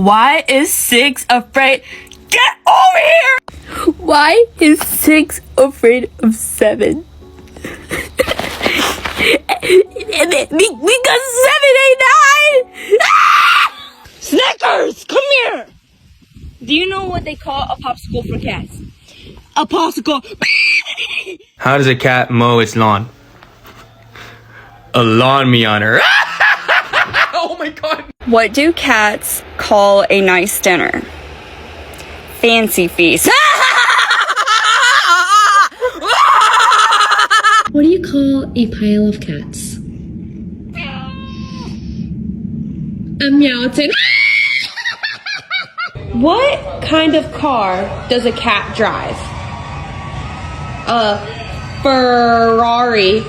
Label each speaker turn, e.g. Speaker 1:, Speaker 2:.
Speaker 1: Why is 6 afraid? Get over here! Why is 6 afraid of 7? Because 7 ain't 9! Snickers, come here! Do you know what they call a popsicle for cats? A popsicle.
Speaker 2: How does a cat mow its lawn? A lawn meowner. Oh my god.
Speaker 3: What do cats call a nice dinner? Fancy feast.
Speaker 4: What do you call a pile of cats? A meowton.
Speaker 5: What kind of car does a cat drive? A Ferrari.